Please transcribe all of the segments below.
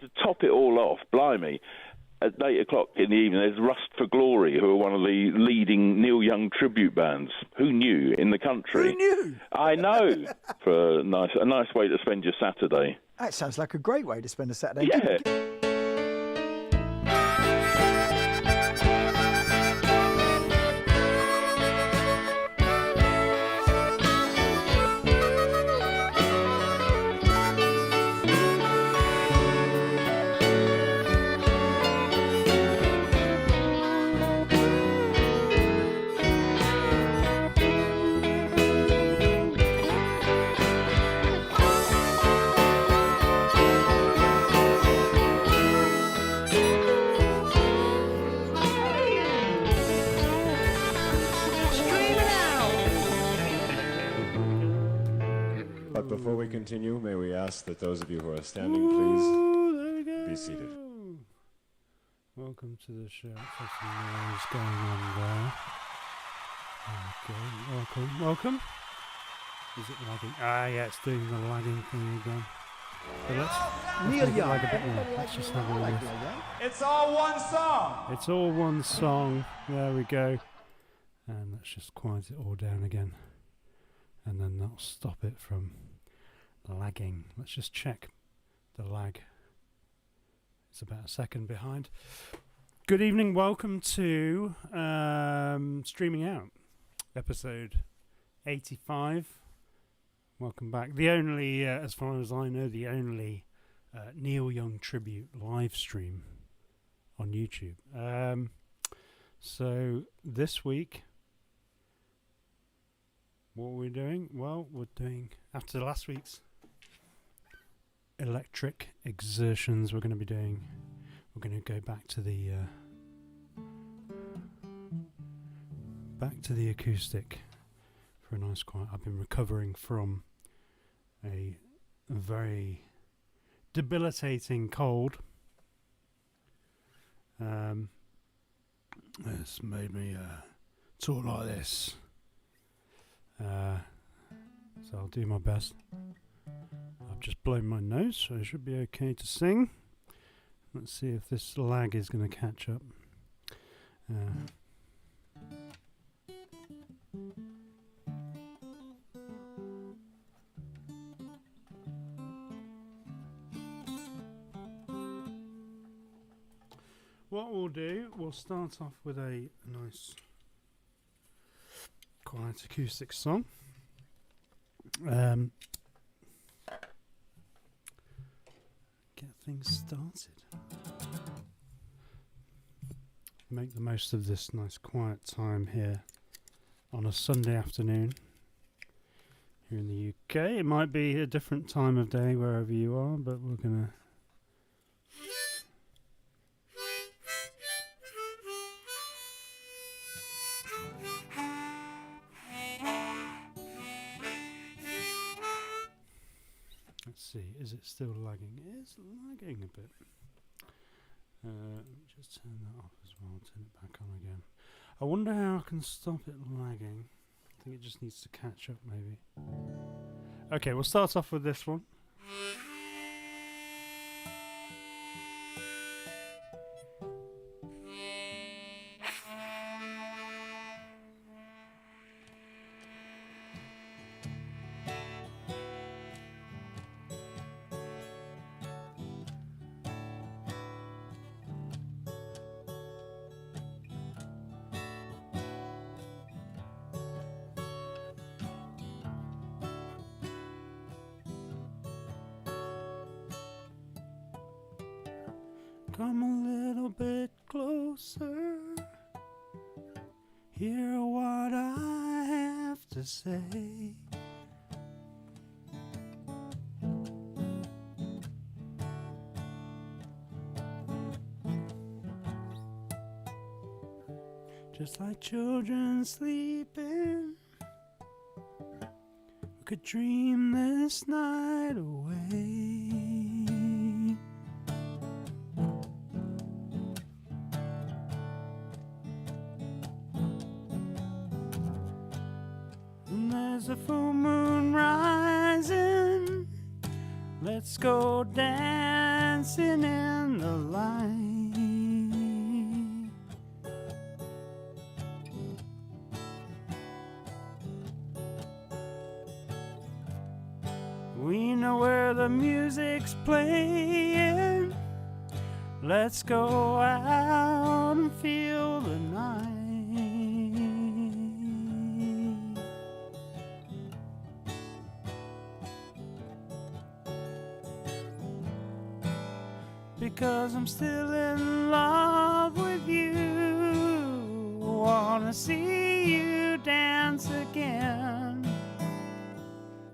to top it all off, blimey, at 8 o'clock in the evening, there's Rust for Glory, who are one of the leading Neil Young tribute bands. Who knew in the country? Who knew? I know. For a nice way to spend your Saturday. That sounds like a great way to spend a Saturday. Yeah. Before we continue, may we ask that those of you who are standing, please be seated. Welcome to the show. There's some noise going on there. Okay, welcome. Is it lagging? Ah, yeah, it's doing the lagging thing again. So let's lag a bit more. Let's just have a look. It's all one song. It's all one song. There we go. And let's just quiet it all down again. And then that'll stop it from lagging. Let's just check the lag. It's about a second behind. Good evening, welcome to Streaming Out, episode 85. Welcome back. The only, as far as I know, the only Neil Young tribute live stream on YouTube. So this week, what are we doing? Well, we're doing, after last week's electric exertions, we're going to go back to the acoustic for a nice quiet. I've been recovering from a very debilitating cold. It's made me talk like this. So I'll do my best. I've just blown my nose, so I should be okay to sing. Let's see if this lag is going to catch up. What we'll do, we'll start off with a nice quiet acoustic song. Get things started. Make the most of this nice quiet time here on a Sunday afternoon here in the UK. It might be a different time of day wherever you are, but we're gonna see, is it still lagging? It is lagging a bit. Let me just turn that off as well, turn it back on again. I wonder how I can stop it lagging. I think it just needs to catch up maybe. Okay, we'll start off with this one. Come a little bit closer, hear what I have to say. Just like children sleeping, we could dream this night away. There's a full moon rising, let's go dancing dancing in the light. We know where the music's playing. Let's go out and feel the night. Because I'm still in love with you. Wanna see you dance again.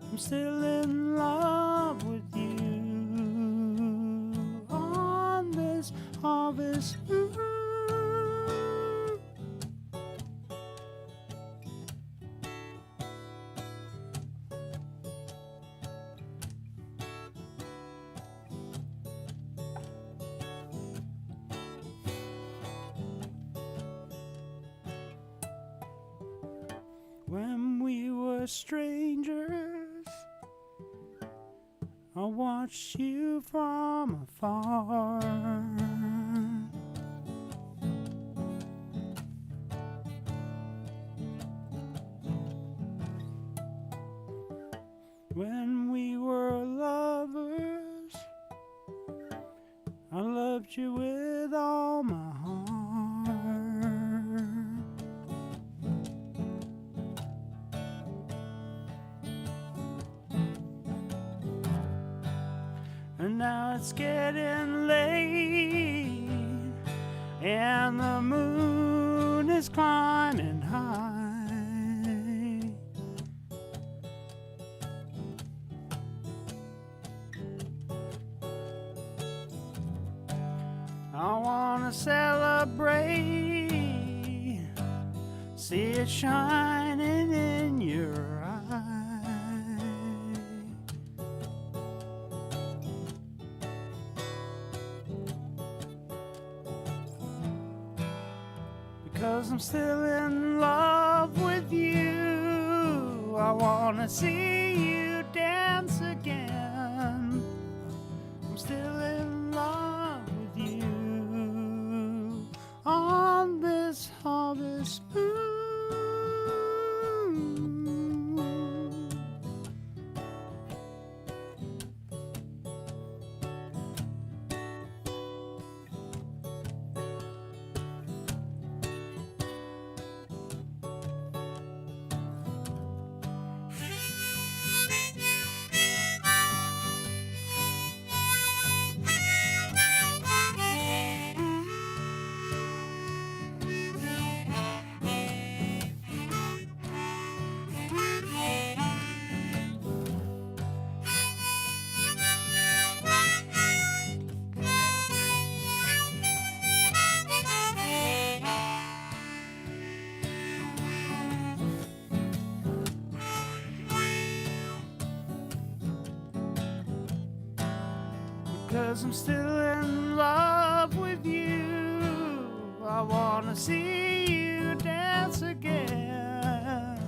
I'm still in love with you on this harvest moon. When we were strangers, I watched you from afar. When we were lovers, I loved you with all my heart. And now it's getting late, and the moon is climbing high. I wanna celebrate, see it shining in your eye. Because I'm still in love with you. I wanna see you dance again. I'm still in love with you on this harvest moon. Because I'm still in love with you. I wanna see you dance again.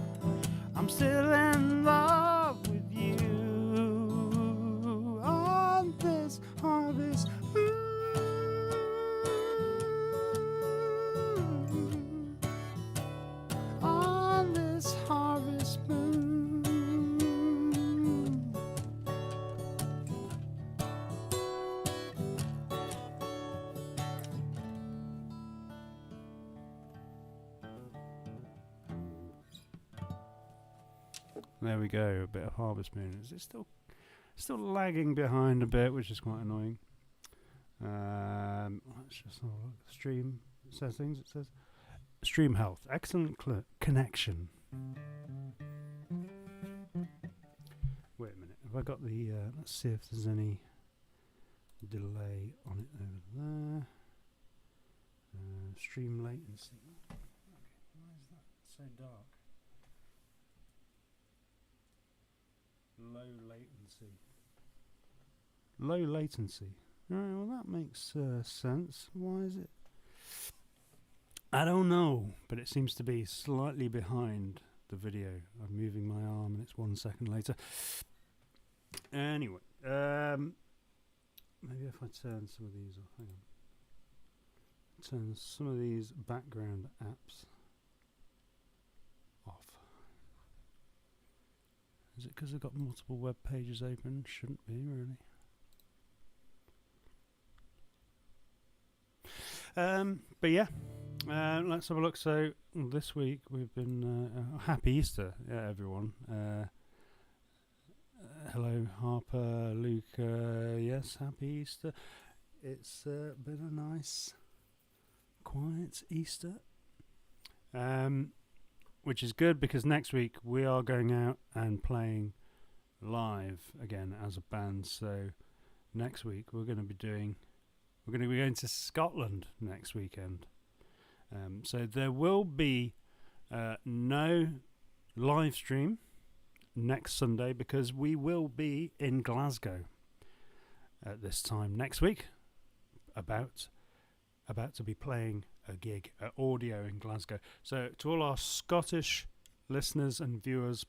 I'm still in love with you on this harvest moon. On this harvest moon. There we go, a bit of Harvest Moon. Is it still lagging behind a bit, which is quite annoying. Let's just have a look. Stream settings, it says. Stream health, excellent connection. Wait a minute, have I got the, let's see if there's any delay on it over there. Stream latency. Okay, why is that so dark? Low latency. Alright, well that makes sense. Why is it? I don't know, but it seems to be slightly behind the video. I'm moving my arm and it's 1 second later. Anyway, maybe if I turn some of these off, hang on. Turn some of these background apps off. Is it because I've got multiple web pages open? Shouldn't be, really. But yeah, let's have a look. So this week we've been Happy Easter, everyone. Hello, Harper, Luke. Yes, Happy Easter. It's been a nice, quiet Easter, which is good because next week we are going out and playing live again as a band. So next week we're going to be going to Scotland next weekend. So there will be no live stream next Sunday because we will be in Glasgow at this time next week, about to be playing a gig at Audio in Glasgow. So to all our Scottish listeners and viewers,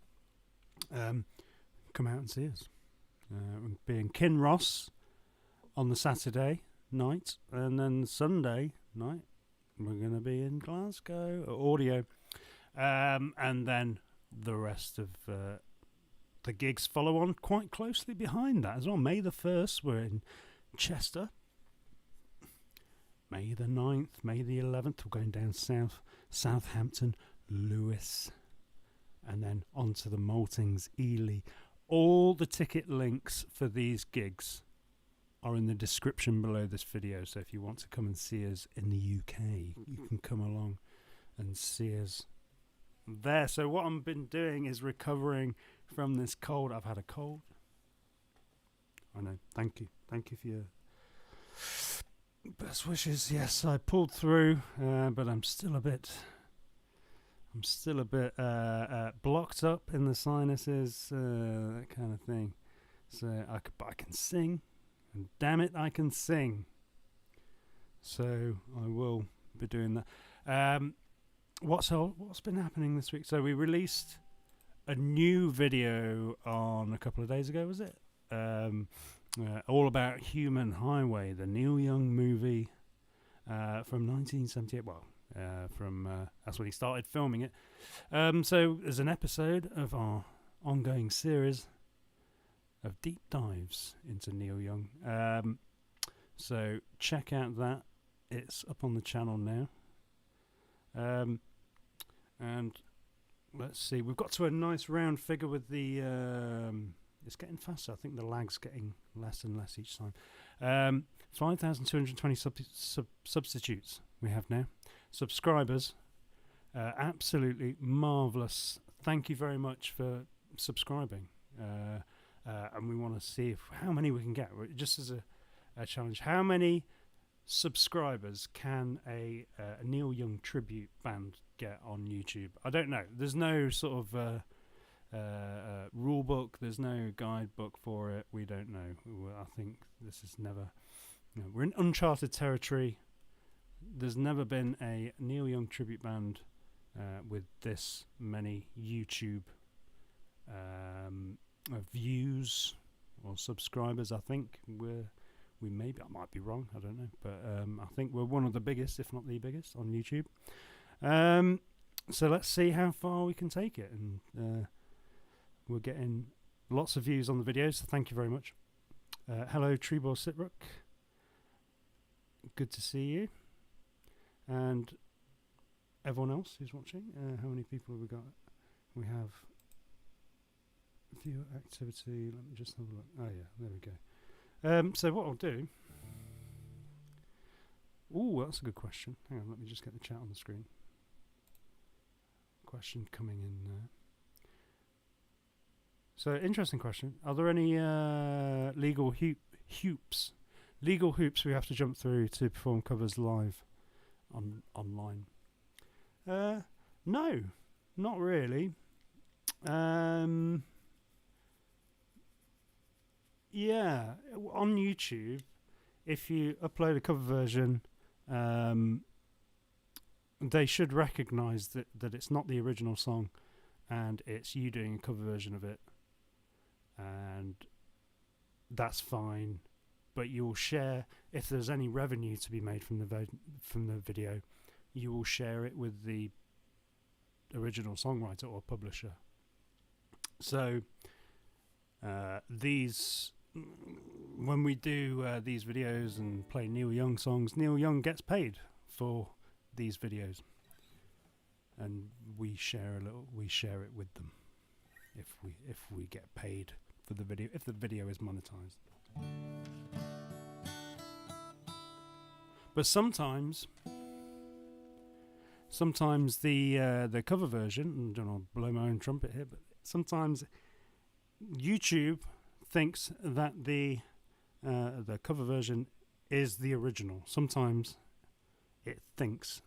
come out and see us. We'll be in Kinross on the Saturday night, and then Sunday night we're going to be in Glasgow at Audio, and then the rest of the gigs follow on quite closely behind that as well. May the 1st we're in Chester. May the 9th, May the 11th, we're going down south, Southampton, Lewis, and then on to the Maltings, Ely. All the ticket links for these gigs are in the description below this video, so if you want to come and see us in the UK, you can come along and see us there. So what I've been doing is recovering from this cold. I've had a cold. I know, thank you for your best wishes. Yes, I pulled through, but I'm still a bit blocked up in the sinuses, that kind of thing. So I can sing, and damn it, I can sing. So I will be doing that. What's been happening this week? So we released a new video on a couple of days ago, was it? All about Human Highway, the Neil Young movie from 1978. Well, that's when he started filming it. So there's an episode of our ongoing series of deep dives into Neil Young. So check out that. It's up on the channel now. And let's see, we've got to a nice round figure with the it's getting faster. I think the lag's getting less and less each time. 5,220 substitutes we have now. Subscribers, absolutely marvellous. Thank you very much for subscribing. And we want to see how many we can get. Just as a challenge, how many subscribers can a Neil Young tribute band get on YouTube? I don't know. There's no sort of rule book. There's no guidebook for it. We don't know. I think this is never. We're in uncharted territory. There's never been a Neil Young tribute band with this many YouTube views or subscribers. I think we maybe, I might be wrong, I don't know, but I think we're one of the biggest, if not the biggest, on YouTube. So let's see how far we can take it, and we're getting lots of views on the videos, so thank you very much. Hello, Treebor Sitrook. Good to see you. And everyone else who's watching, how many people have we got? We have viewer activity. Let me just have a look. Oh yeah, there we go. So what I'll do. Oh, that's a good question. Hang on, let me just get the chat on the screen. Question coming in there. So interesting question. Are there any legal hoops we have to jump through to perform covers live online? No, not really. Yeah, on YouTube, if you upload a cover version, they should recognise that it's not the original song, and it's you doing a cover version of it, and that's fine. but you will share, if there's any revenue to be made from the video, you will share it with the original songwriter or publisher. So when we do these videos and play Neil Young songs, Neil Young gets paid for these videos, and we share it with them if we get paid for the video, if the video is monetized. But sometimes the cover version, I don't want to blow my own trumpet here, but sometimes YouTube thinks that the cover version is the original. Sometimes it thinks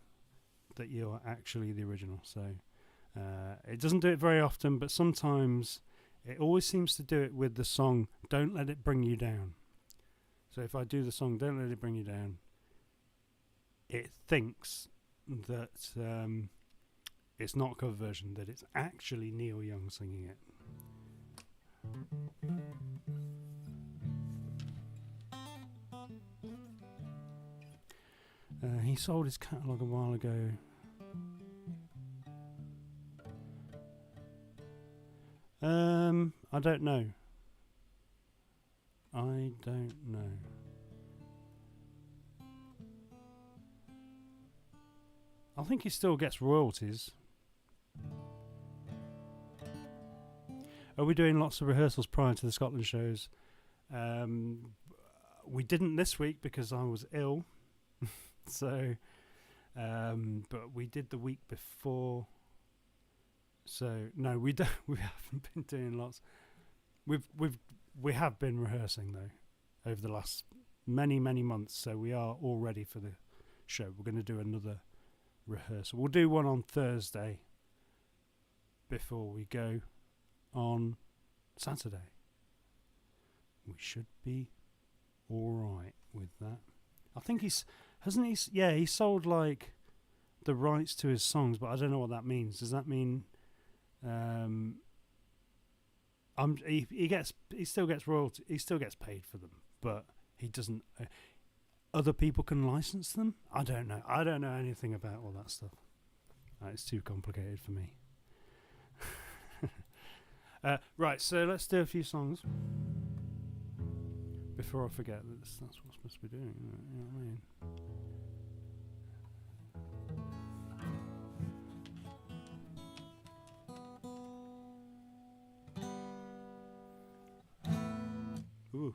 that you're actually the original. So it doesn't do it very often, but sometimes it always seems to do it with the song Don't Let It Bring You Down. So if I do the song Don't Let It Bring You Down, it thinks that it's not a cover version, that it's actually Neil Young singing it. He sold his catalogue a while ago. I don't know. I think he still gets royalties. Are we doing lots of rehearsals prior to the Scotland shows? We didn't this week because I was ill. So, but we did the week before. So no, we don't. We haven't been doing lots. We have been rehearsing though over the last many months. So we are all ready for the show. We're going to do another rehearsal. We'll do one on Thursday before we go on Saturday. We should be all right with that. I think he sold like the rights to his songs, but I don't know what that means. Does that mean he still gets royalty, he still gets paid for them, but he doesn't other people can license them? I don't know anything about all that stuff. It's too complicated for me. Right, so let's do a few songs before I forget that that's what I'm supposed to be doing. You know what I mean? Ooh.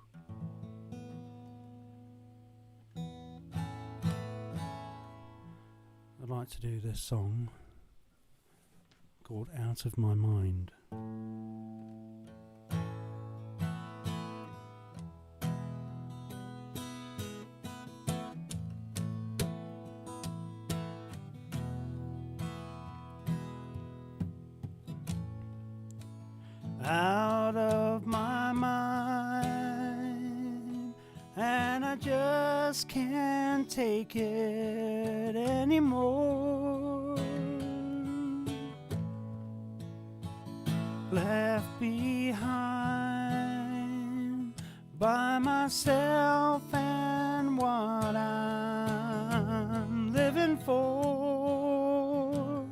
I'd like to do this song called Out of My Mind. Out of my mind, and I just can't take it anymore. Left behind by myself and what I'm living for.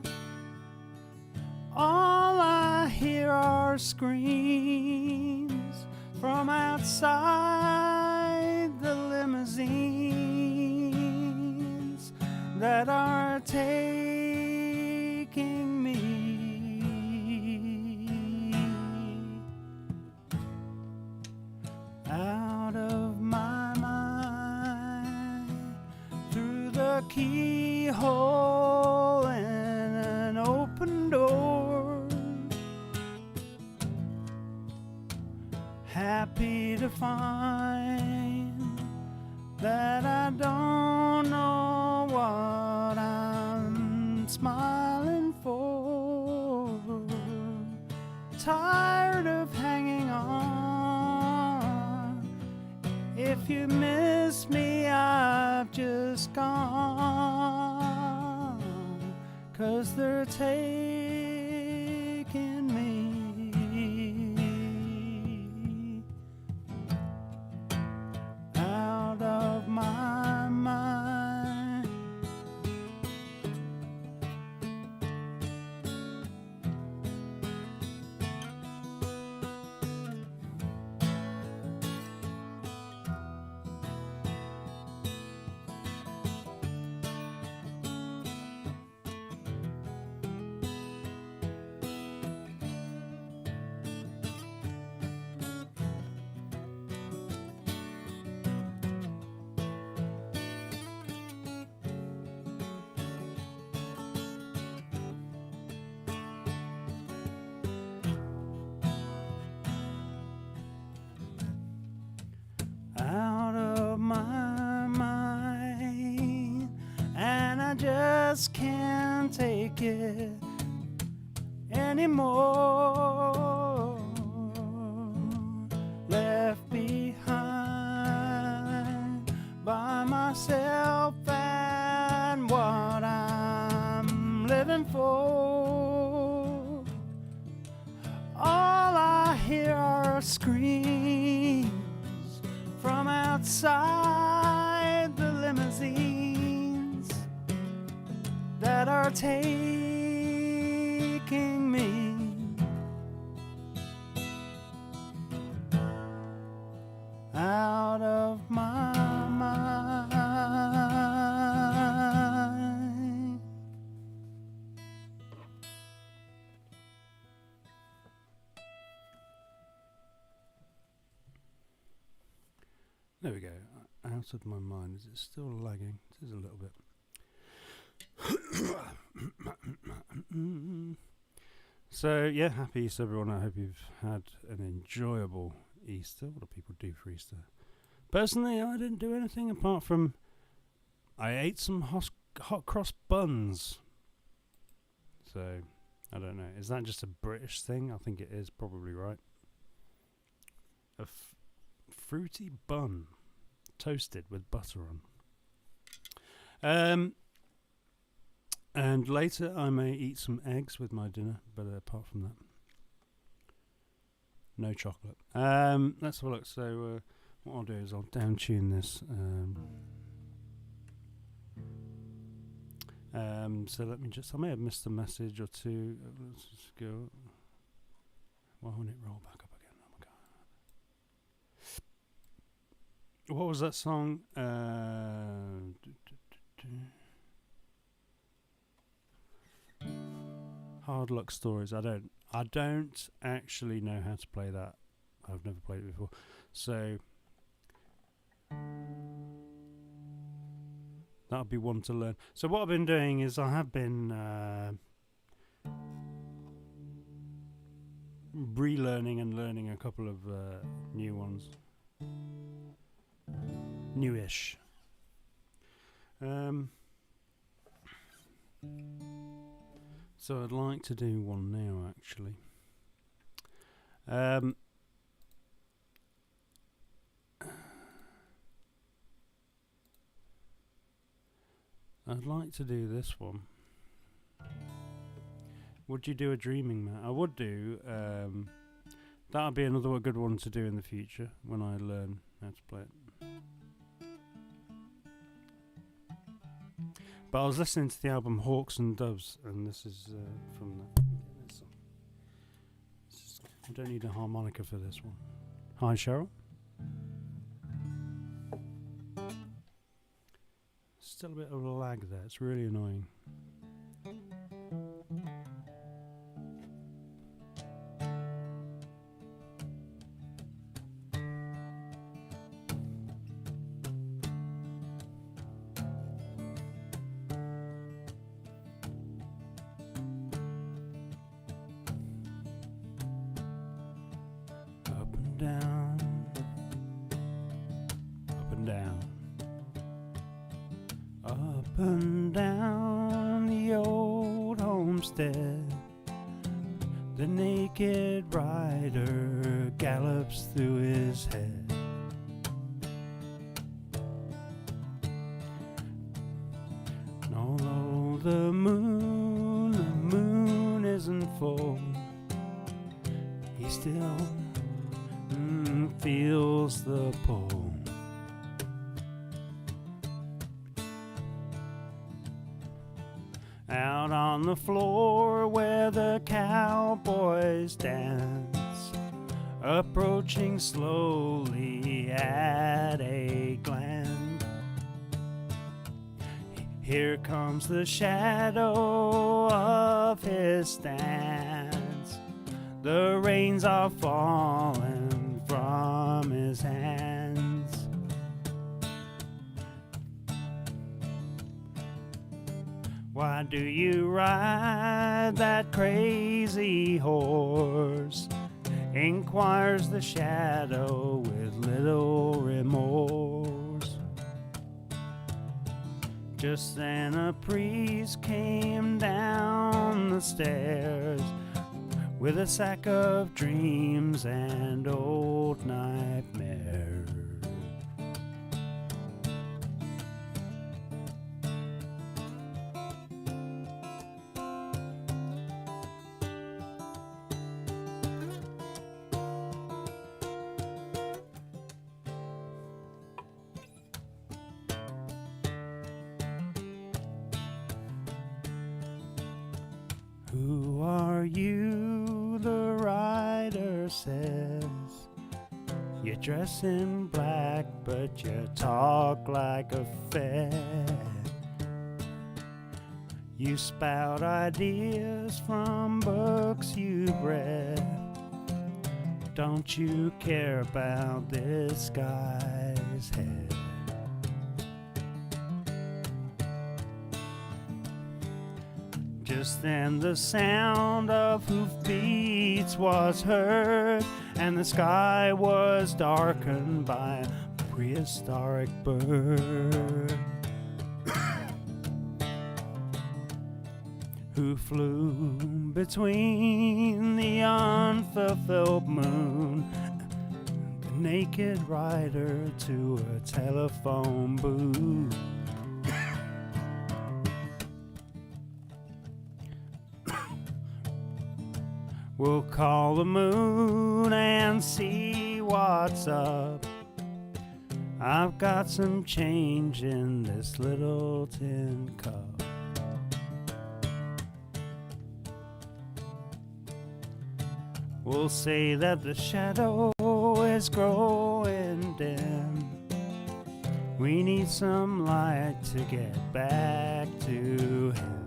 All I hear are screams from outside the limousines that are taking me out of my mind, through the keyhole in an open door. Happy to find that I don't know what I'm smiling for. Tired of hanging on. If you miss me, I've just gone, 'cause they're taking me just can't take it anymore. Left behind by myself and what I'm living for. All I hear are screams from outside the limousines that are taking me out of my mind. There we go. Out of my mind. Is it still lagging? It is a little bit. So yeah, happy Easter everyone. I hope you've had an enjoyable Easter. What do people do for Easter? Personally, I didn't do anything apart from I ate some hot cross buns. So I don't know. Is that just a British thing? I think it is probably right. A fruity bun toasted with butter on. And later I may eat some eggs with my dinner, but apart from that, no chocolate. Let's have a look. So what I'll do is I'll down tune this. So let me just, I may have missed a message or two. Let's just go. Why won't it roll back up again? Oh my god. What was that song? Hard Luck Stories. I don't actually know how to play that. I've never played it before. So that'll be one to learn. So what I've been doing is I have been relearning and learning a couple of new ones. Newish. So I'd like to do one now, actually. I'd like to do this one. Would you do a dreaming man? I would do. That'll be another good one to do in the future when I learn how to play it. But I was listening to the album Hawks and Doves, and this is from that. I don't need a harmonica for this one. Hi, Cheryl. Still a bit of a lag there. It's really annoying. Up and down the old homestead, the naked rider gallops through his head. And although the moon isn't full, he still feels the pull. Out on the floor where the cowboys dance, approaching slowly at a glance. Here comes the shadow of his stance. The reins are falling from his hands. Why do you ride that crazy horse? Inquires the shadow with little remorse. Just then a priest came down the stairs with a sack of dreams and old nightmares. Who are you? The writer says. You dress in black, but you talk like a fed. You spout ideas from books you've read. Don't you care about this guy's head? Just then the sound of hoofbeats was heard, and the sky was darkened by a prehistoric bird who flew between the unfulfilled moon, the naked rider to a telephone booth. We'll call the moon and see what's up. I've got some change in this little tin cup. We'll say that the shadow is growing dim. We need some light to get back to him.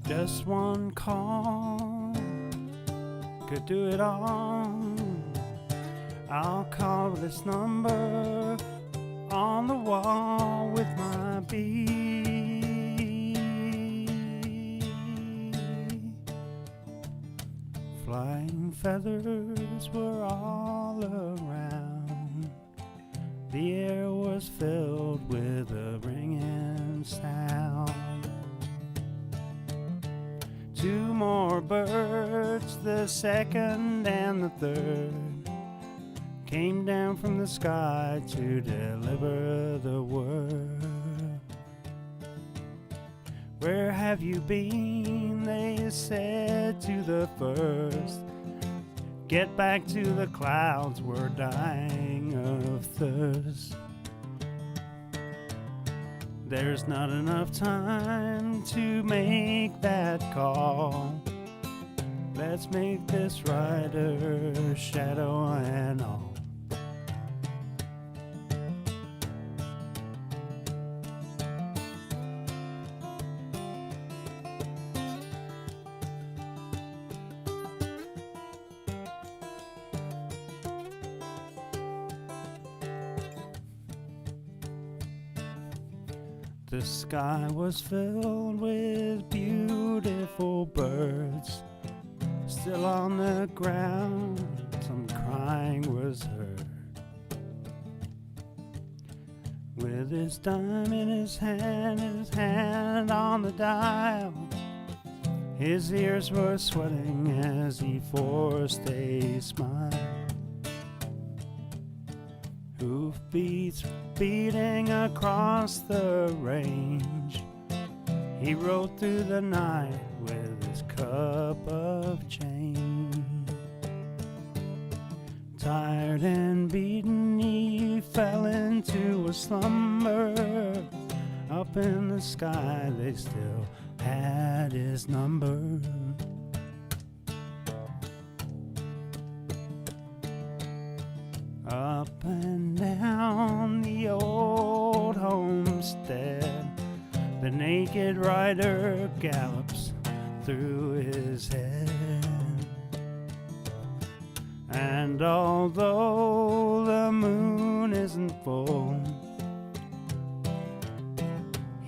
Just one call could do it all. I'll call this number on the wall with my bee. Flying feathers were all around. The air was filled with a ringing sound. Two more birds, the second and the third, came down from the sky to deliver the word. Where have you been? They said to the first. Get back to the clouds, we're dying of thirst. There's not enough time to make that call. Let's make this rider shadow and all. The sky was filled with beautiful birds. Still on the ground, some crying was heard. With his dime in his hand on the dial, his ears were sweating as he forced a smile. Hoofbeats beating across the range, he rode through the night with his cup of change. Tired and beaten, he fell into a slumber. Up in the sky, they still had his number. Up and down the old homestead, the naked rider gallops through his head. And although the moon isn't full,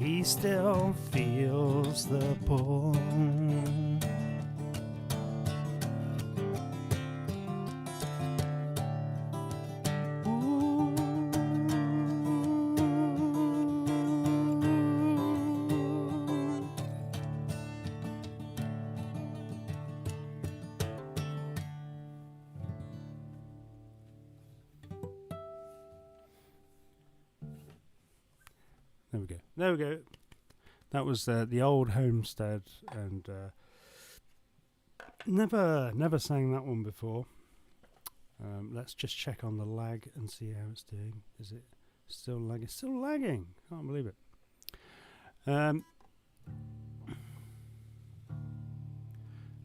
he still feels the pull. There we go. That was the old Homestead, and never sang that one before. Let's just check on the lag and see how it's doing. Is it still lagging? Still lagging. Can't believe it.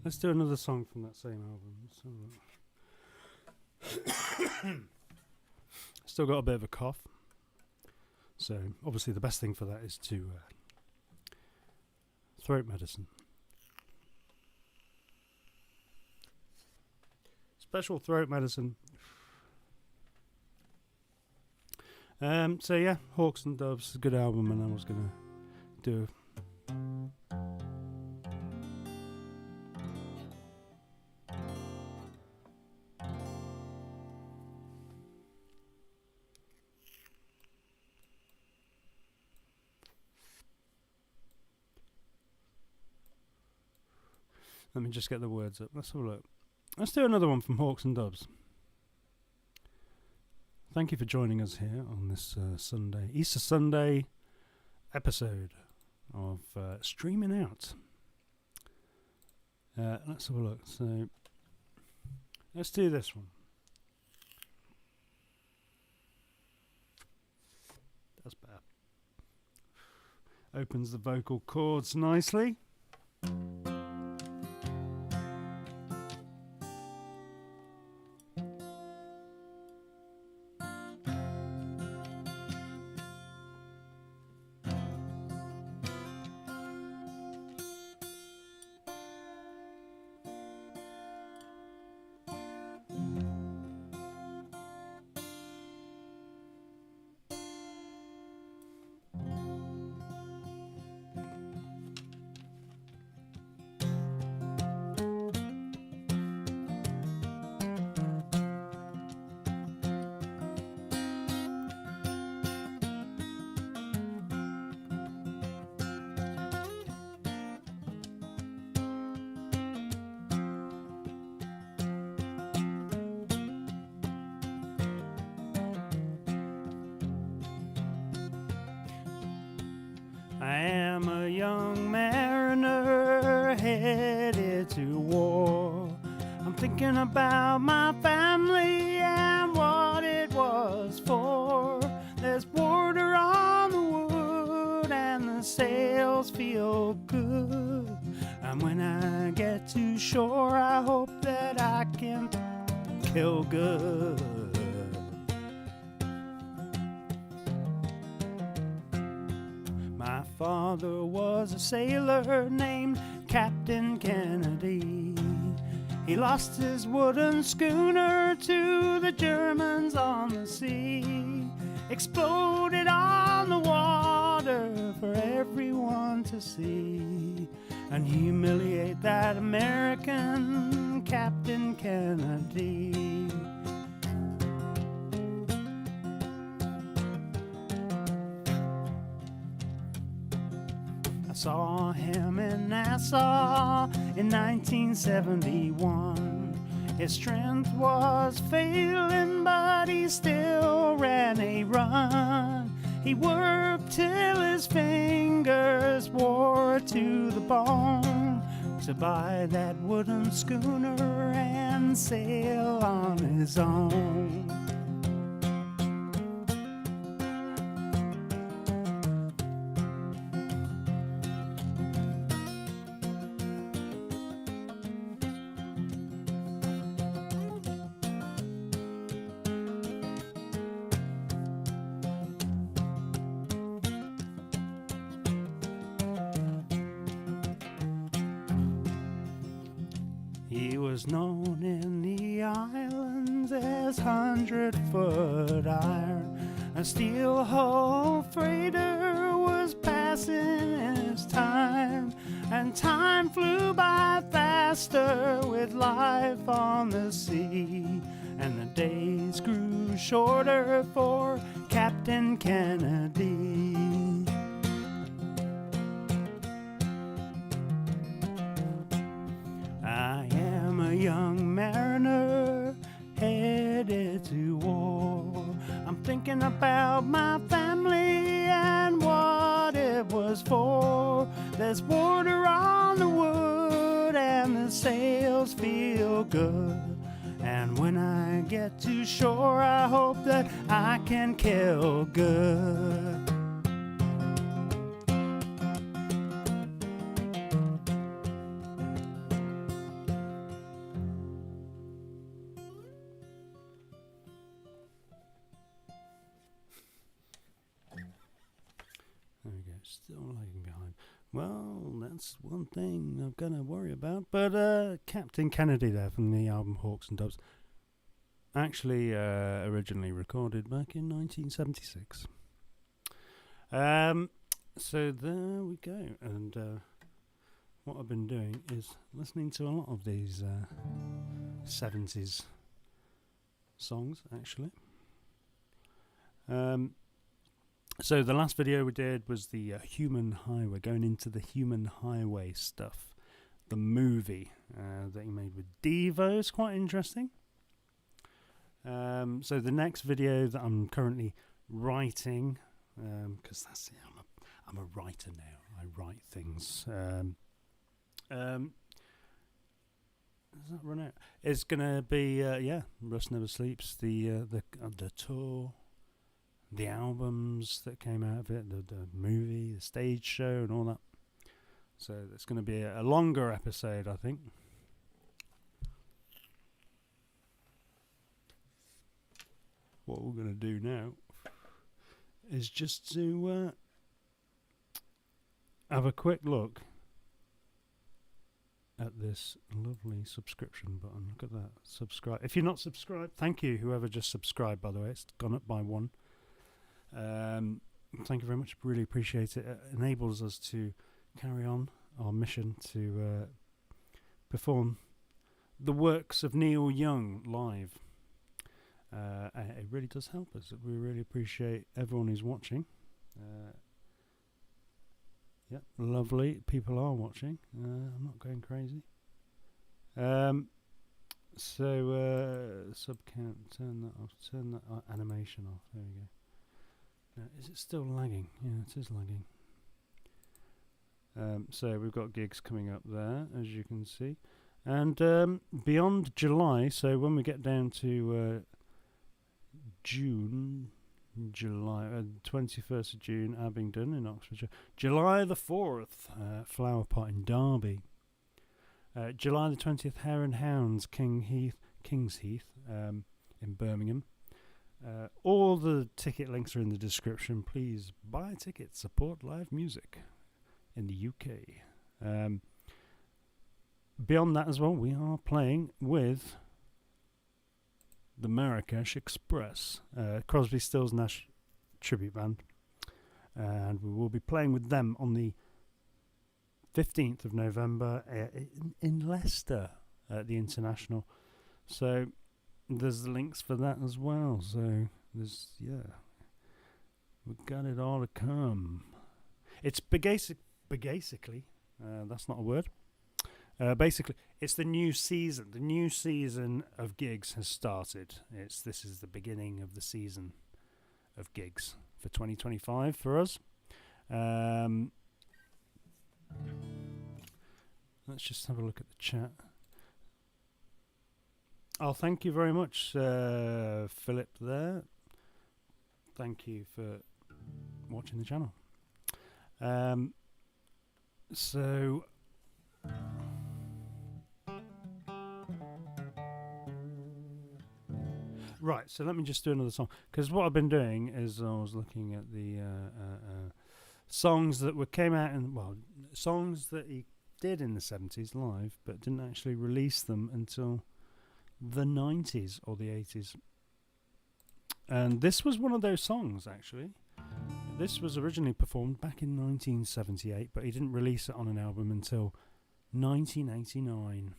Let's do another song from that same album. Still got a bit of a cough. So, obviously the best thing for that is to throat medicine. Special throat medicine. So yeah, Hawks and Doves, a good album, and I was going to do... Let me just get the words up. Let's have a look. Let's do another one from Hawks and Doves. Thank you for joining us here on this Sunday, Easter Sunday episode of Streaming Out. Let's have a look. So, let's do this one. That's better. Opens the vocal cords nicely. I am a young mariner headed to war. I'm thinking about my family and what it was for. There's water on the wood and the sails feel good. And when I get to shore, I hope that I can kill good. My father was a sailor named Captain Kennedy. He lost his wooden schooner to the Germans on the sea. Exploded on the water for everyone to see and humiliate that American Captain Kennedy. I saw him in Nassau in 1971. His strength was failing, but he still ran a run. He worked till his fingers wore to the bone to buy that wooden schooner and sail on his own. He was known in the islands as 100-foot iron. A steel hull freighter was passing and time flew by faster with life on the sea, and the days grew shorter for Captain Kennedy. I am a young mariner headed to war. I'm thinking about my family and what it was for. There's water on the wood and the sails feel good. And when I get to shore, I hope that I can kill good. There we go, still lagging behind. Well, that's one thing I'm going to worry about. But Captain Kennedy there from the album Hawks and Doves, actually originally recorded back in 1976. So there we go. And what I've been doing is listening to a lot of these 70s songs, actually. So the last video we did was the Human Highway, going into the Human Highway stuff, the movie that he made with Devo. It's quite interesting. So the next video that I'm currently writing, because that's it, I'm a writer now. I write things. Does that run out? It's gonna be Rust Never Sleeps. The tour. The albums that came out of it, the movie, the stage show, and all that. So it's going to be a longer episode, I think. What we're going to do now is just to have a quick look at this lovely subscription button. Look at that. Subscribe. If you're not subscribed, thank you, whoever just subscribed, by the way. It's gone up by 1. Thank you very much. Really appreciate it. It enables us to carry on our mission to perform the works of Neil Young live. It really does help us. We really appreciate everyone who's watching. Yep, lovely. People are watching. I'm not going crazy. Sub count, turn that off. Turn that animation off. There we go. Is it still lagging? Yeah, it is lagging. So we've got gigs coming up there, as you can see. And beyond July, so when we get down to July, 21st of June, Abingdon in Oxfordshire. July the 4th, Flower Pot in Derby. July the 20th, Hare and Hounds, King's Heath in Birmingham. All the ticket links are in the description. Please buy tickets, support live music in the UK. Beyond that as well, we are playing with the Marrakesh Express, Crosby, Stills, Nash tribute band, and we will be playing with them on the 15th of November in Leicester at the International. So there's the links for that as well. So there's, we've got it all to come. It's basically, that's not a word. Basically, it's the new season. The new season of gigs has started. This is the beginning of the season of gigs for 2025 for us. Let's just have a look at the chat. Oh, thank you very much, Philip there. Thank you for watching the channel. Right, so let me just do another song. Because what I've been doing is I was looking at the songs that came out, songs that he did in the 70s live, but didn't actually release them until the 90s or the 80s. And this was one of those songs, actually. Let This was originally performed back in 1978, but he didn't release it on an album until 1989.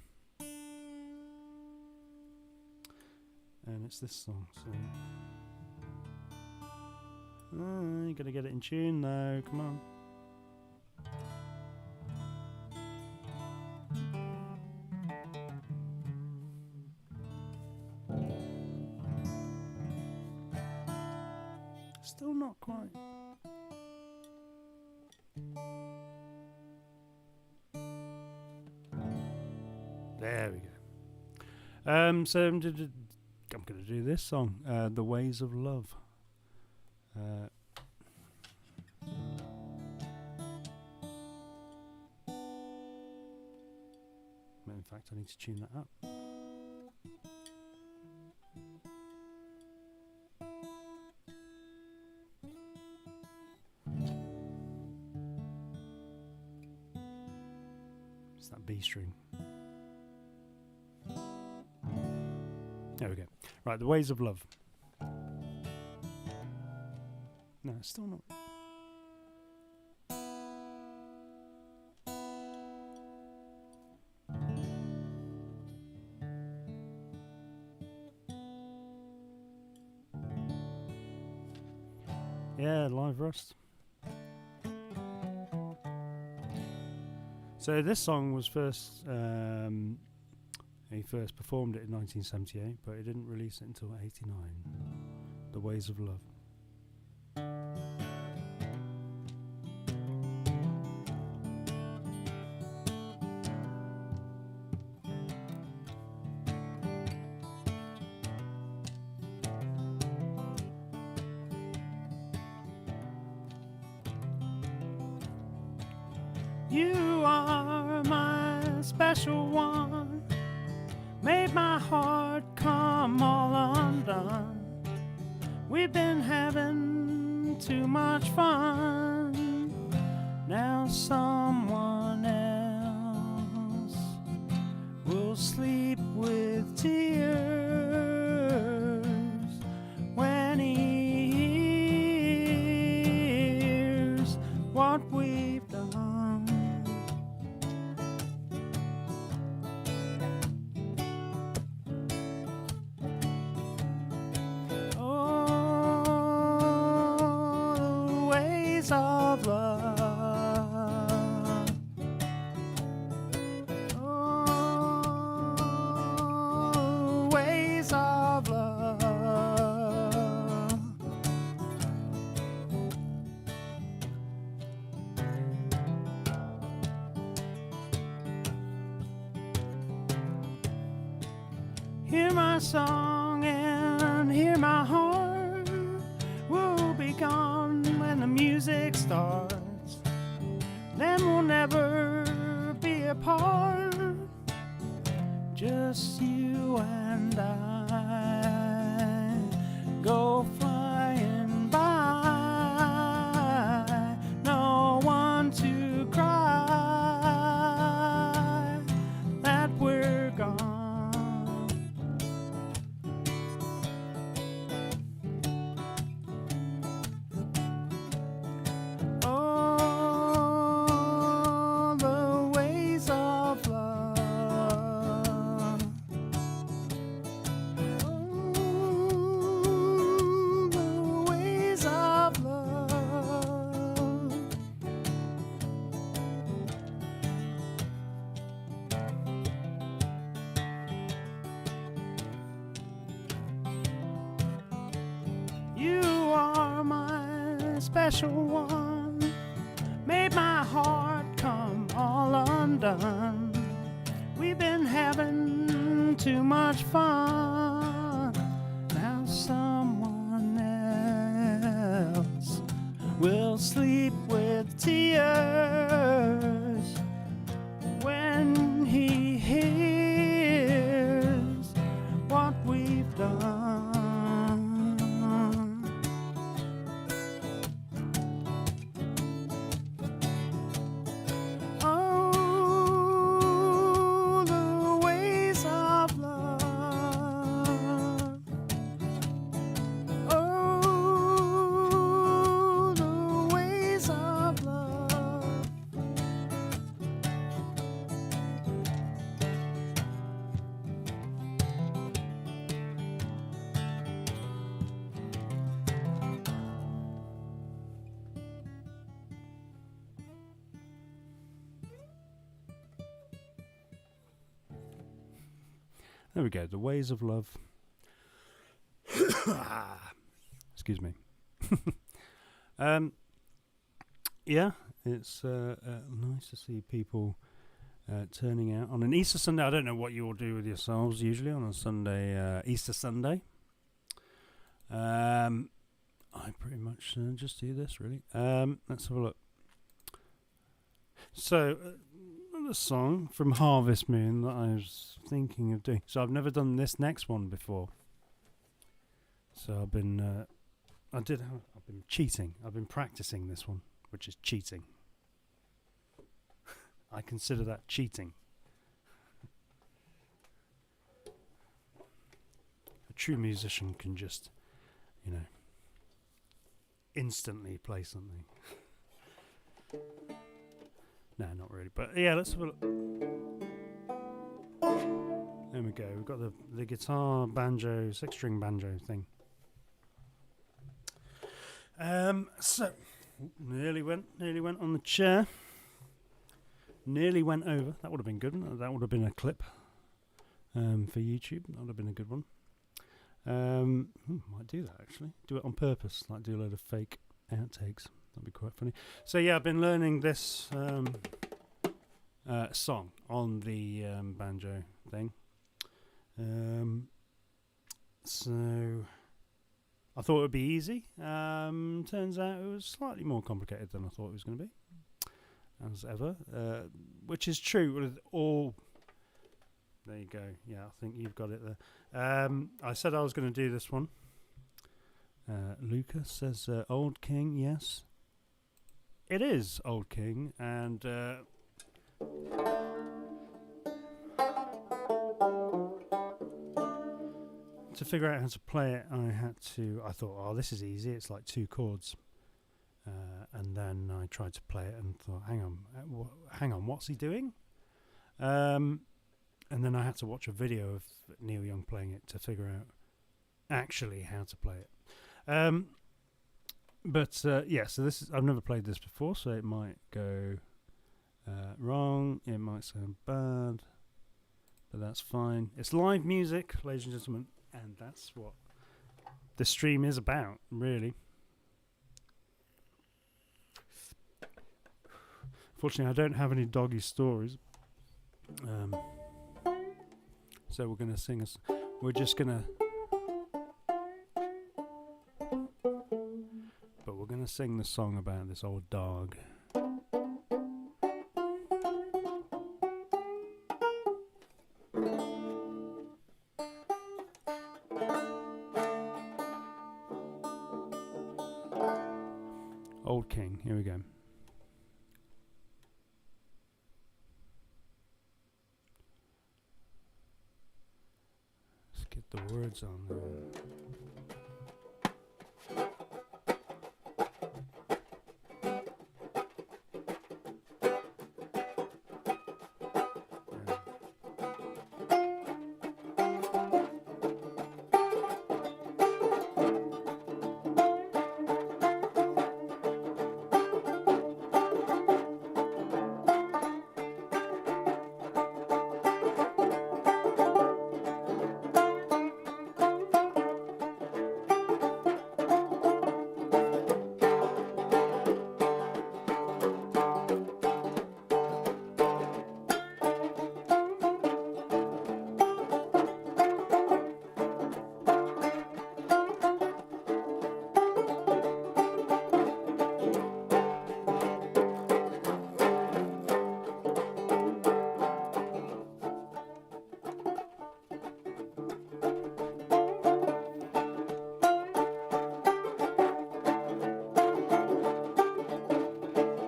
And it's this song, so... you gotta get it in tune though, come on. Still not quite. There we go. So I'm going to do this song, The Ways of Love. In fact, I need to tune that up. It's that B string. There we go. Right, The Ways of Love. No, it's still not. Yeah, live rust. So this song was first, he first performed it in 1978, but he didn't release it until '89. The Ways of Love. You are my special one, made my heart come all undone. We've been having too much fun. Now someone else will sleep with tears when he hears what we've done. Of love, oh, ways of love. Hear my song and hear my heart. We'll be gone when the music starts, then we'll never be apart, just you and I go flying by, no one to cry that we're gone. You are my special one, made my heart come all undone. We've been having too much fun. Now someone else will sleep with tears when he hears what we've done. There we go. The Ways of Love. Excuse me. Yeah, it's nice to see people turning out on an Easter Sunday. I don't know what you all do with yourselves usually on a Sunday, Easter Sunday. I pretty much just do this, really. Let's have a look. So, another song from Harvest Moon that I was thinking of doing. So, I've never done this next one before. So, I've been cheating. I've been practicing this one, which is cheating. I consider that cheating. A true musician can just, instantly play something. No, not really. But yeah, let's have a look. There we go. We've got the guitar, banjo, 6-string banjo thing. So nearly went on the chair. Nearly went over. That would have been good. That would have been a clip for YouTube. That would have been a good one. Might do that actually. Do it on purpose. Like do a load of fake outtakes. That'd be quite funny. So yeah, I've been learning this song on the banjo thing. So I thought it would be easy. Turns out it was slightly more complicated than I thought it was going to be, as ever. Which is true with all. There you go. Yeah, I think you've got it there. I said I was going to do this one. Lucas says, Old King, yes. It is Old King, and to figure out how to play it, I thought, oh, this is easy. It's like 2 chords. And then I tried to play it and thought, hang on, what's he doing? And then I had to watch a video of Neil Young playing it to figure out actually how to play it. Yeah, so this is, I've never played this before, so it might go wrong, it might sound bad, but that's fine. It's live music, ladies and gentlemen, and that's what the stream is about, really. Fortunately, I don't have any doggy stories. So we're going to sing we're just going to... But we're going to sing the song about this old dog. Old King, here we go. Let's get the words on there.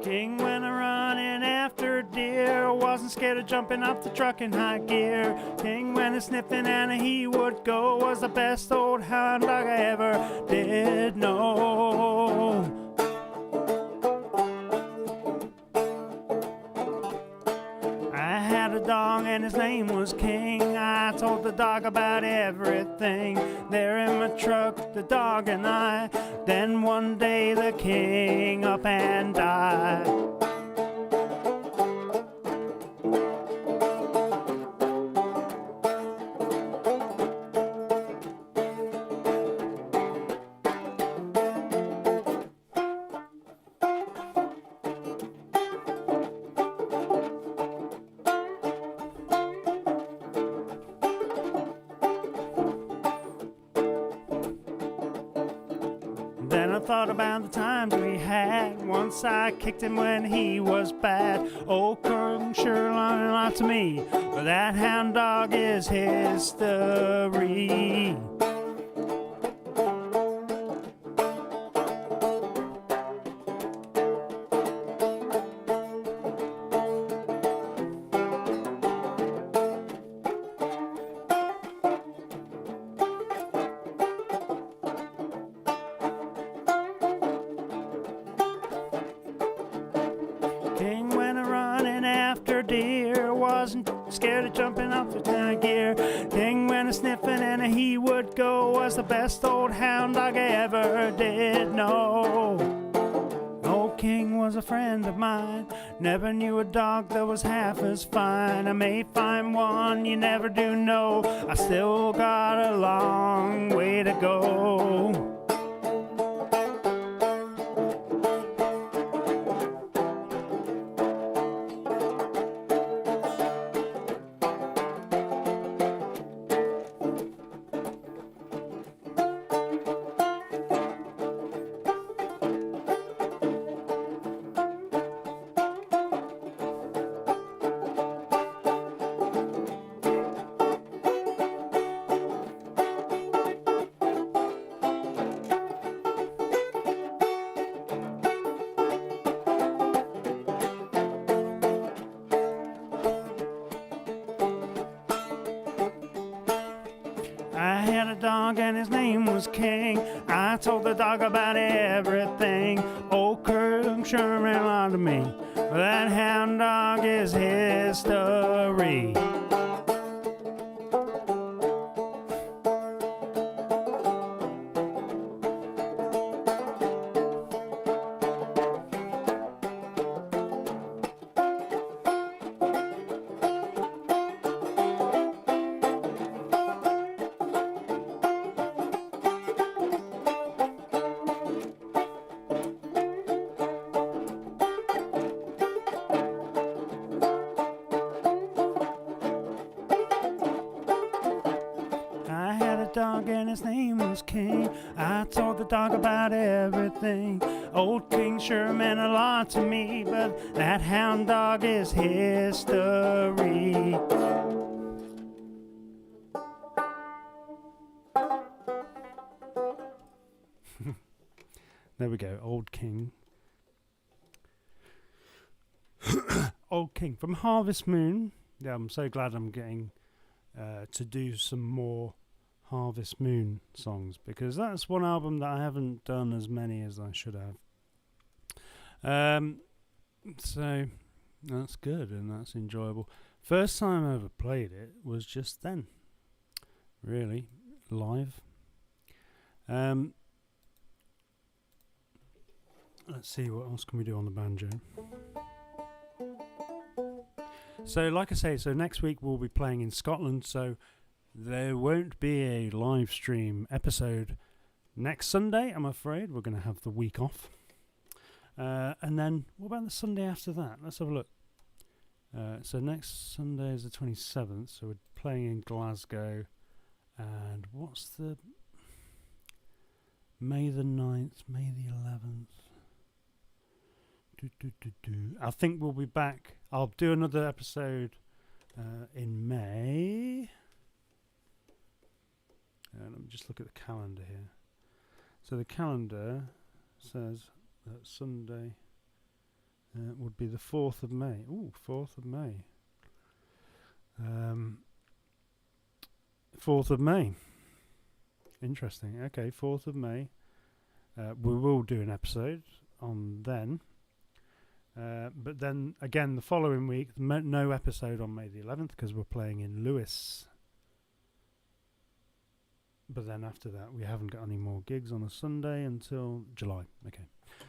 King went a-running after deer, wasn't scared of jumping off the truck in high gear. King went a-sniffing and he would go, was the best old hound dog I ever did know. I had a dog and his name was King. I told the dog about everything. There in my truck, the dog and I. Then one day the king up and died. Then I thought about the times we had. Once I kicked him when he was bad. Old Kurt sure learned a lot to me, but that hound dog is history. King went a running after deer, wasn't scared of jumping off the gear. King went a sniffing and he would go, was the best old hound dog I ever did know. Old King was a friend of mine, never knew a dog that was half as fine. I may find one, you never do know, I still got a long way to go. I had a dog and his name was King. I told the dog about everything. Old Kurt sure ran a lot to me. That hound dog is history. Dog and his name was King. I told the dog about everything. Old King sure meant a lot to me, but that hound dog is history. There we go, Old King. Old King from Harvest Moon. Yeah, I'm so glad I'm getting to do some more Harvest Moon songs, because that's one album that I haven't done as many as I should have. So that's good and that's enjoyable. First time I ever played it was just then, really, live. Let's see, what else can we do on the banjo? So like I say, so next week we'll be playing in Scotland, so there won't be a live stream episode next Sunday, I'm afraid. We're going to have the week off. And then, what about the Sunday after that? Let's have a look. So next Sunday is the 27th, so we're playing in Glasgow. And what's the... May the 9th, May the 11th. I think we'll be back. I'll do another episode in May. Let me just look at the calendar here. So the calendar says that Sunday would be the 4th of May. Ooh, 4th of May. 4th of May. Interesting. Okay, 4th of May. We will do an episode on then. But then, again, the following week, no episode on May the 11th because we're playing in Lewis. But then after that, we haven't got any more gigs on a Sunday until July. Okay,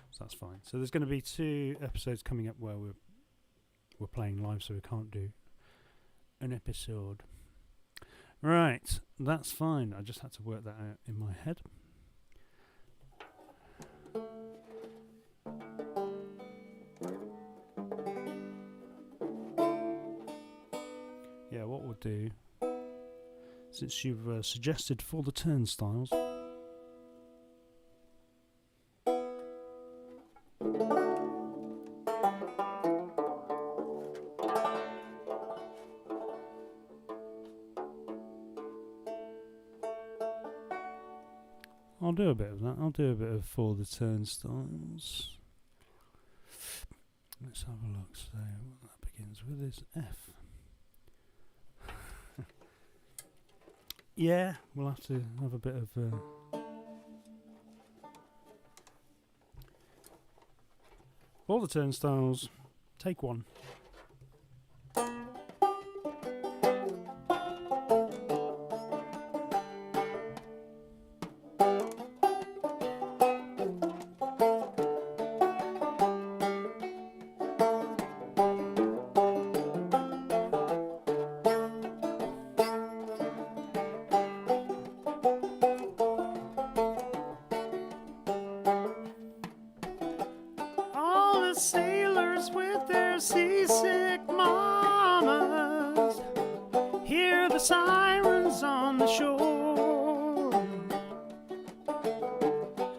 so that's fine. So there's going to be 2 episodes coming up where we're playing live, so we can't do an episode. Right, that's fine. I just had to work that out in my head. Yeah, what we'll do, since you've suggested For the Turnstiles, I'll do a bit of that. I'll do a bit of For the Turnstiles. Let's have a look. So that begins with is F. Yeah, we'll have to have a bit of For the Turnstiles, take one. Sailors with their seasick mamas hear the sirens on the shore,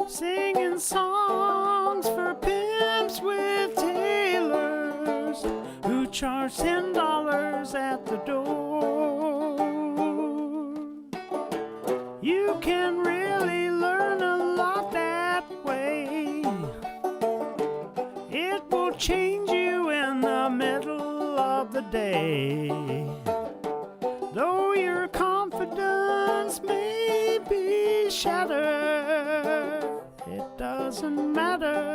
singing songs for pimps with tailors who charge $10 at the door. You can really learn a lot that way. It will change you in the middle of the day. Though your confidence may be shattered, it doesn't matter.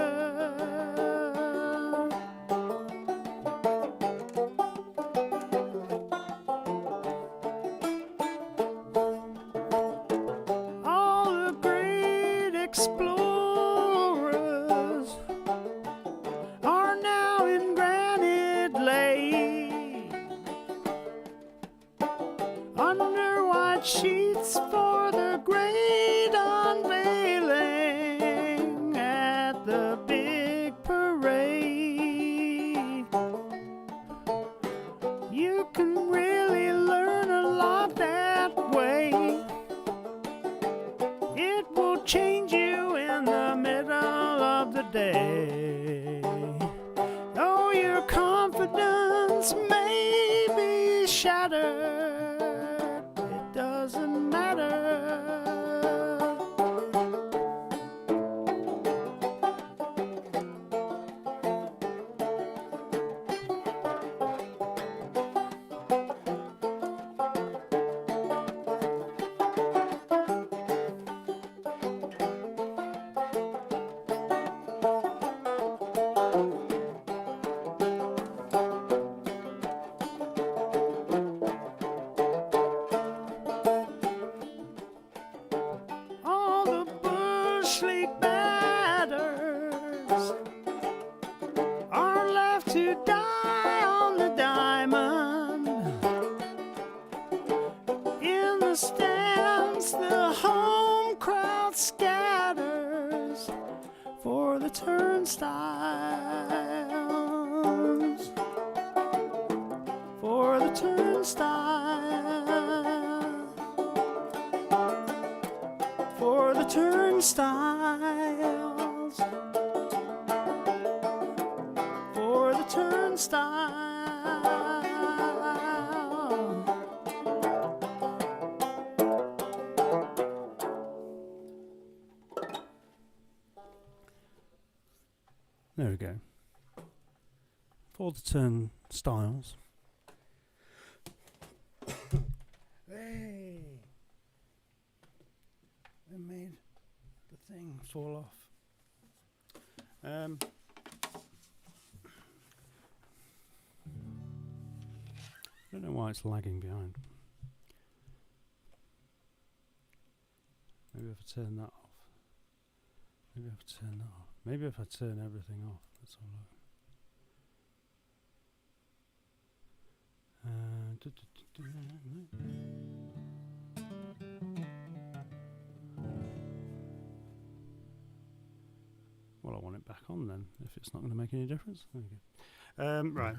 All the great explorers are now in granite lane, under white sheets for the great unveiling at the big parade. You can really learn a lot that way. It will change you in the middle of the day. Though your confidence may be shattered, it doesn't matter. All the bush league batters are left to die on the diamond. In the stands, the home crowd scatters for the turnstiles. For the turnstiles. For the turnstiles. For the turnstiles. There we go. For the turnstiles. Hey! They made the thing fall off. I don't know why it's lagging behind. Maybe if I turn that off. Maybe if I turn that off. Maybe if I turn everything off. Let's have a look. Well, I want it back on then, if it's not going to make any difference. There we go. Right.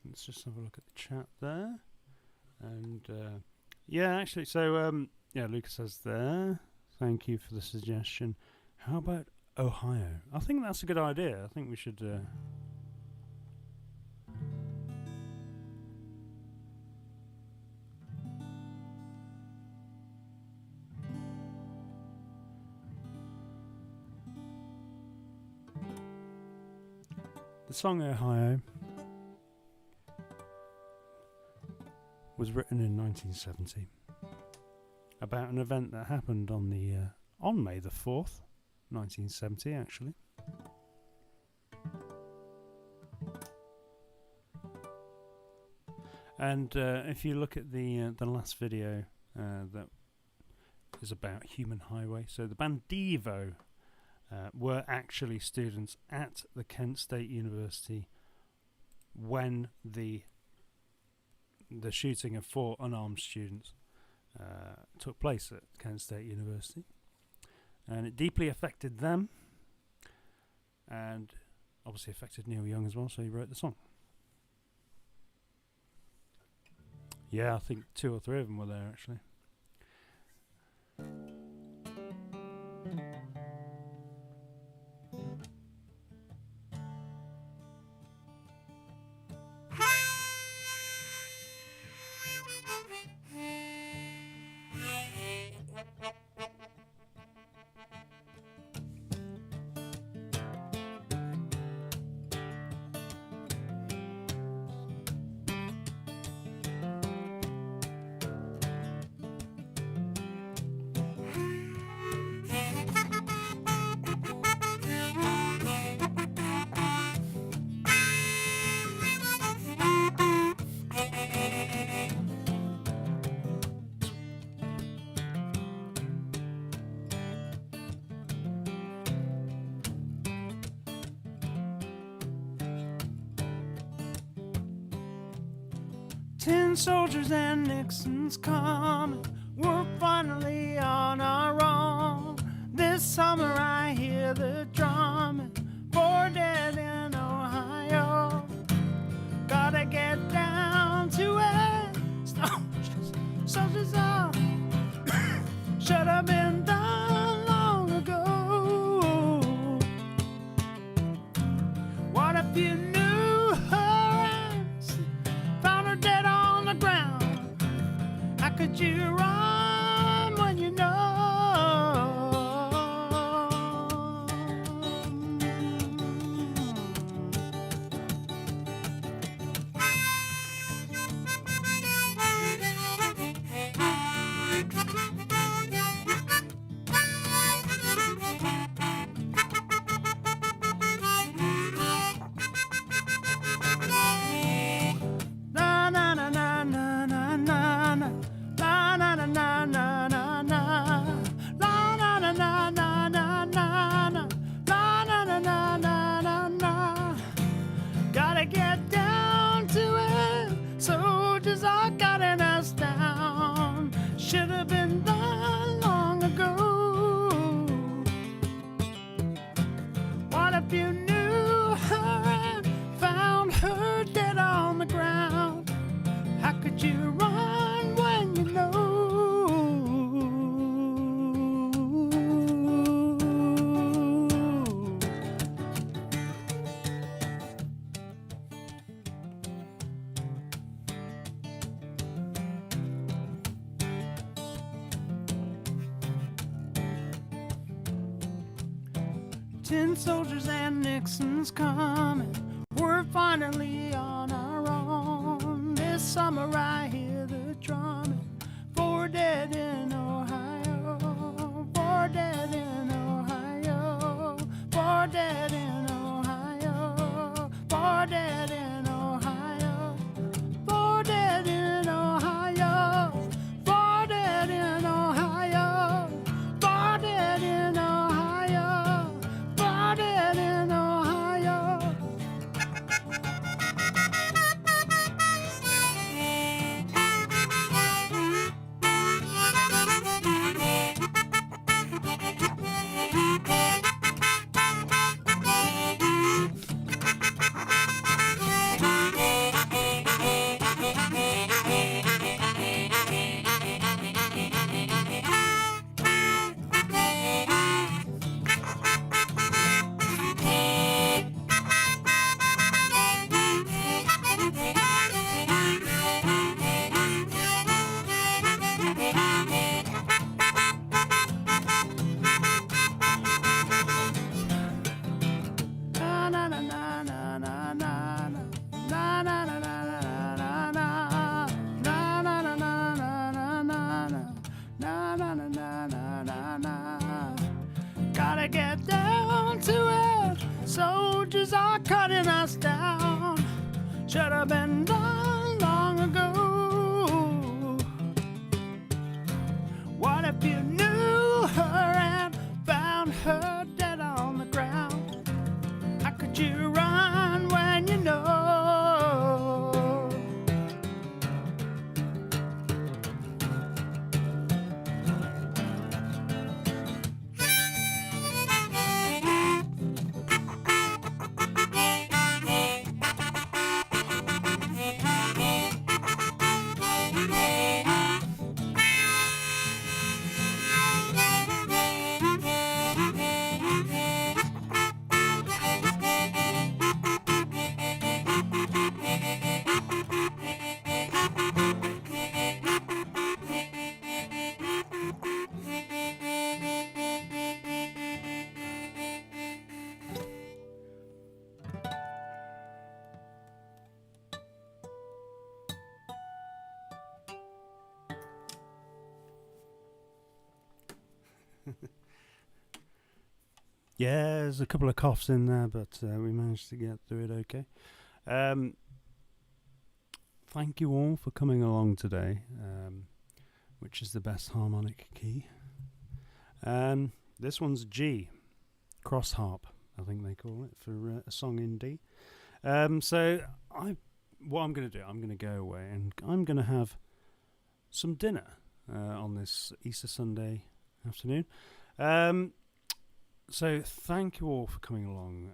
let's just have a look at the chat there. And yeah, actually, so yeah, Lucas says there, thank you for the suggestion. How about Ohio? I think that's a good idea. I think we should... The song Ohio was written in 1970 about an event that happened on May the 4th, 1970 actually. And if you look at the last video that is about Human Highway, so the band Devo were actually students at the Kent State University when the shooting of 4 unarmed students took place at Kent State University, and it deeply affected them, and obviously affected Neil Young as well, so he wrote the song. Yeah, I think 2 or 3 of them were there actually. Tin soldiers and Nixon's coming. We're finally on our own. This summer I hear the drumming. 4 dead in Ohio. Gotta get down to it. Soldiers are should have been done long ago. What if you knew her and found her dead on the ground? How could you run when you know? Gotta get down to it. Soldiers are cutting us down. Should have been done long ago. What if you knew her and found her dead on the ground? How could you run when you know? Tin soldiers and Nixon's coming. We're finally on our own. This summer I hear the drumming. 4 dead in Ohio. 4 dead in Ohio. 4 dead in Ohio. 4 dead in Ohio. 4 dead in Ohio. 4 dead in Ohio. 4 dead in Ohio. 4 dead in Ohio. should have been done long ago. What if you knew her and found her dead on the ground? How could you run when you know? Yeah, there's a couple of coughs in there, but we managed to get through it okay. Thank you all for coming along today, which is the best harmonic key. This one's G, cross harp, I think they call it, for a song in D. So what I'm going to do, I'm going to go away and I'm going to have some dinner on this Easter Sunday afternoon. So thank you all for coming along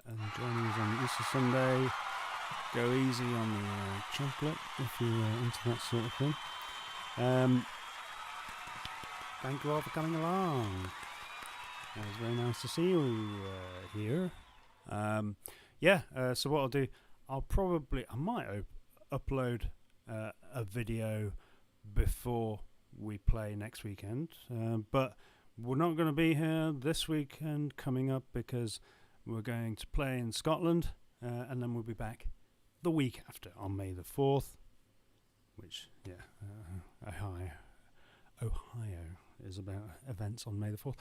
and joining us on Easter Sunday. Go easy on the chocolate if you're into that sort of thing. Thank you all for coming along. It was very nice to see you here. So what I'll do, I might upload a video before we play next weekend, but we're not going to be here this weekend coming up because we're going to play in Scotland, and then we'll be back the week after on May the 4th, which, Ohio is about events on May the 4th.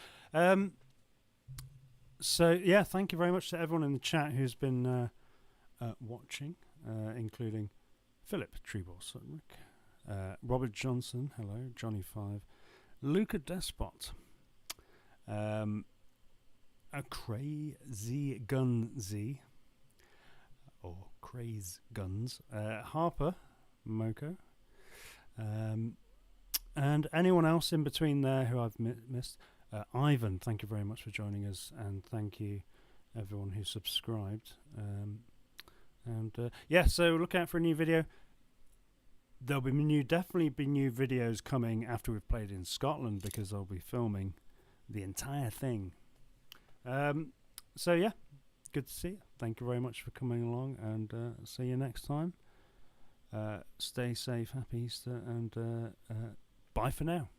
Thank you very much to everyone in the chat who's been watching, including Philip Treebor-Sutterick, Robert Johnson, hello, Johnny5, Luca Despot, a Crazy Gunzy, or Craze Guns, Harper, Moko, and anyone else in between there who I've missed. Ivan, thank you very much for joining us, and thank you everyone who subscribed. So look out for a new video. There'll be definitely be new videos coming after we've played in Scotland, because I'll be filming the entire thing. Good to see you. Thank you very much for coming along, and see you next time. Stay safe, happy Easter, and bye for now.